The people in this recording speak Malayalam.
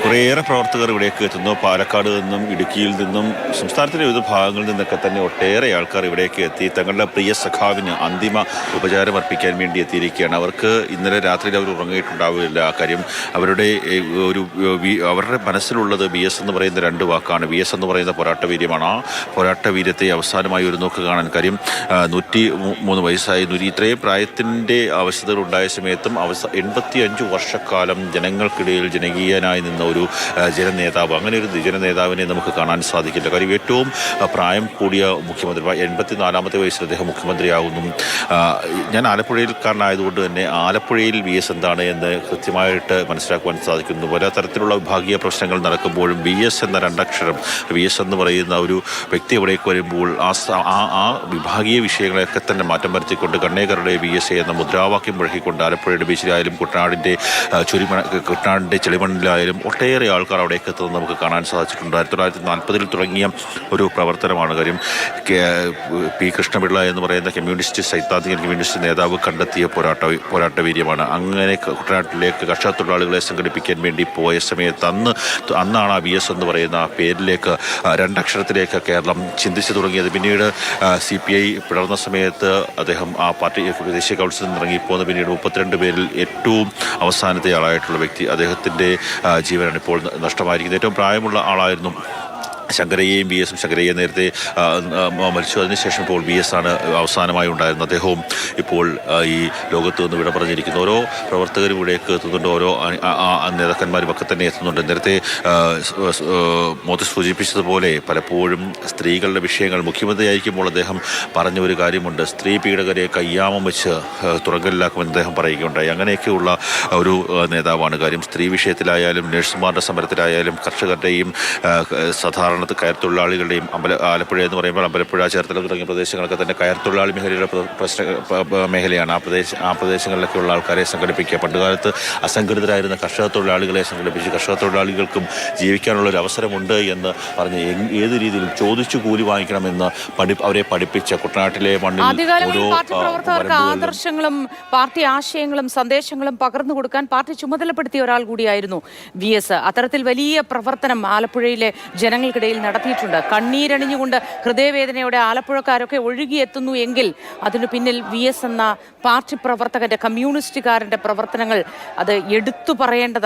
കുറേയേറെ പ്രവർത്തകർ ഇവിടേക്ക് എത്തുന്നു. പാലക്കാട് നിന്നും ഇടുക്കിയിൽ നിന്നും സംസ്ഥാനത്തിൻ്റെ വിവിധ ഭാഗങ്ങളിൽ നിന്നൊക്കെ തന്നെ ഒട്ടേറെ ആൾക്കാർ ഇവിടേക്ക് എത്തി തങ്ങളുടെ പ്രിയ സഖാവിന് അന്തിമ ഉപചാരം അർപ്പിക്കാൻ വേണ്ടി എത്തിയിരിക്കുകയാണ്. അവർക്ക് ഇന്നലെ രാത്രിയിൽ അവർ ഉറങ്ങിയിട്ടുണ്ടാവില്ല. കാര്യം അവരുടെ അവരുടെ മനസ്സിലുള്ളത് ബി എസ് എന്ന് പറയുന്ന രണ്ട് വാക്കാണ്. ബി എസ് എന്ന് പറയുന്ന പോരാട്ടവീര്യമാണ്. ആ പോരാട്ടവീര്യത്തെ അവസാനമായി ഒരു നോക്ക് കാണാൻ. കാര്യം 103 വയസ്സായി. ഇത്രയും പ്രായത്തിൻ്റെ അവസ്ഥകൾ ഉണ്ടായ സമയത്തും 85 വർഷക്കാലം ജനങ്ങൾക്കിടയിൽ ജനകീയനായി നിന്ന ഒരു ജനനേതാവ്, അങ്ങനെ ഒരു ജനനേതാവിനെ നമുക്ക് കാണാൻ സാധിക്കില്ല. കാര്യം ഏറ്റവും പ്രായം കൂടിയ മുഖ്യമന്ത്രി 84ാമത്തെ വയസ്സിൽ അദ്ദേഹം മുഖ്യമന്ത്രിയാകുന്നു. ഞാൻ ആലപ്പുഴയിൽക്കാരനായതുകൊണ്ട് തന്നെ ആലപ്പുഴയിൽ വി എസ് എന്താണ് എന്ന് കൃത്യമായിട്ട് മനസ്സിലാക്കുവാൻ സാധിക്കുന്നു. പല തരത്തിലുള്ള വിഭാഗീയ പ്രശ്നങ്ങൾ നടക്കുമ്പോഴും വി എസ് എന്ന രണ്ടക്ഷരം, വി എസ് എന്ന് പറയുന്ന ഒരു വ്യക്തി ഇവിടേക്ക് വരുമ്പോൾ ആ വിഭാഗീയ വിഷയങ്ങളെയൊക്കെ തന്നെ മാറ്റം വരുത്തിക്കൊണ്ട് കണ്ണേക്കരുടെ വി എസ് എന്ന മുദ്രാവാക്യം മുഴക്കിക്കൊണ്ട് ആലപ്പുഴയുടെ ബീച്ചിലായാലും കുട്ടനാടിൻ്റെ ചെളിമണ്ണിലായാലും ഒട്ടേറെ ആൾക്കാർ അവിടേക്ക് എത്തുന്നത് നമുക്ക് കാണാൻ സാധിച്ചിട്ടുണ്ട്. 1940-ൽ തുടങ്ങിയ ഒരു പ്രവർത്തനമാണ്. കാര്യം പി കൃഷ്ണപിള്ള എന്ന് പറയുന്ന സൈദ്ധാന്തിക കമ്മ്യൂണിസ്റ്റ് നേതാവ് കണ്ടെത്തിയ പോരാട്ടവീര്യമാണ്. അങ്ങനെ കുട്ടനാട്ടിലേക്ക് കർഷക തൊഴിലാളികളെ സംഘടിപ്പിക്കാൻ വേണ്ടി പോയ സമയത്ത് അന്നാണ് ആ വി എസ് എന്ന് പറയുന്ന ആ പേരിലേക്ക് രണ്ടക്ഷരത്തിലേക്ക് കേരളം ചിന്തിച്ചു തുടങ്ങിയത്. പിന്നീട് CPI പിളർന്ന സമയത്ത് അദ്ദേഹം ആ പാർട്ടി ദേശീയ കൗൺസിലിൽ നിന്ന് ഇറങ്ങിപ്പോന്ന് പിന്നീട് 32 പേരിൽ ഏറ്റവും അവസാനത്തെ ആളായിട്ടുള്ള വ്യക്തി, അദ്ദേഹത്തിൻ്റെ ജീവനാണ് ഇപ്പോൾ നഷ്ടമായിരിക്കുന്നത്. ഏറ്റവും പ്രായമുള്ള ആളായിരുന്നു ശങ്കരയ്യയും വി എസും. ശങ്കരയ്യ നേരത്തെ മരിച്ചു. അതിനുശേഷം ഇപ്പോൾ വി എസ് ആണ് അവസാനമായി ഉണ്ടായിരുന്നത്. അദ്ദേഹവും ഇപ്പോൾ ഈ ലോകത്ത് നിന്ന് വിട പറഞ്ഞിരിക്കുന്നു. ഓരോ പ്രവർത്തകരും ഇവിടേക്ക് എത്തുന്നുണ്ട്, ഓരോ നേതാക്കന്മാരും ഒക്കെ തന്നെ എത്തുന്നുണ്ട്. നേരത്തെ മോദി സൂചിപ്പിച്ചതുപോലെ പലപ്പോഴും സ്ത്രീകളുടെ വിഷയങ്ങൾ മുഖ്യമന്ത്രിയായിരിക്കുമ്പോൾ അദ്ദേഹം പറഞ്ഞ ഒരു കാര്യമുണ്ട്, സ്ത്രീ പീഡകരെ കയ്യാമം വെച്ച് തുറങ്കലിലാക്കുമെന്ന് അദ്ദേഹം പറയുകയുണ്ടായി. അങ്ങനെയൊക്കെയുള്ള ഒരു നേതാവാണ്. കാര്യം സ്ത്രീ വിഷയത്തിലായാലും നഴ്സുമാരുടെ സമരത്തിലായാലും കർഷകരുടെയും സാധാരണ കയർ തൊഴിലാളികളുടെയും ആലപ്പുഴ എന്ന് പറയുമ്പോൾ അമ്പലപ്പുഴ, ചേർത്തല തുടങ്ങിയ പ്രദേശങ്ങളൊക്കെ തന്നെ കയർ തൊഴിലാളി മേഖലയാണ്. ആ പ്രദേശങ്ങളിലൊക്കെയുള്ള ആൾക്കാരെ സംഘടിപ്പിക്കുക. പണ്ടുകാലത്ത് അസംഘടിതരായിരുന്ന കർഷക തൊഴിലാളികളെ സംഘടിപ്പിച്ച് കർഷക തൊഴിലാളികൾക്കും ജീവിക്കാനുള്ളൊരു അവസരമുണ്ട് എന്ന് പറഞ്ഞ് ഏത് രീതിയിൽ ചോദിച്ചു കൂലി വാങ്ങിക്കണമെന്ന് അവരെ പഠിപ്പിച്ച കുട്ടനാട്ടിലെ മണ്ണിൽ പ്രവർത്തകർക്ക് ആദർശങ്ങളും പാർട്ടി ആശയങ്ങളും സന്ദേശങ്ങളും പകർന്നു കൊടുക്കാൻ പാർട്ടി ചുമതലപ്പെടുത്തിയ ഒരാൾ കൂടിയായിരുന്നു വി എസ്. അത്തരത്തിൽ വലിയ പ്രവർത്തനം ആലപ്പുഴയിലെ ജനങ്ങൾക്കിടയിൽ നടത്തിയിട്ടുണ്ട്. കണ്ണീരണിഞ്ഞുകൊണ്ട് ഹൃദയവേദനയോടെ ആലപ്പുഴക്കാരൊക്കെ ഒഴുകിയെത്തുന്നു എങ്കിൽ അതിനു പിന്നിൽ വി എസ് എന്ന പാർട്ടി പ്രവർത്തകന്റെ, കമ്മ്യൂണിസ്റ്റുകാരന്റെ പ്രവർത്തനങ്ങൾ അത് എടുത്തു പറയേണ്ടതാണ്.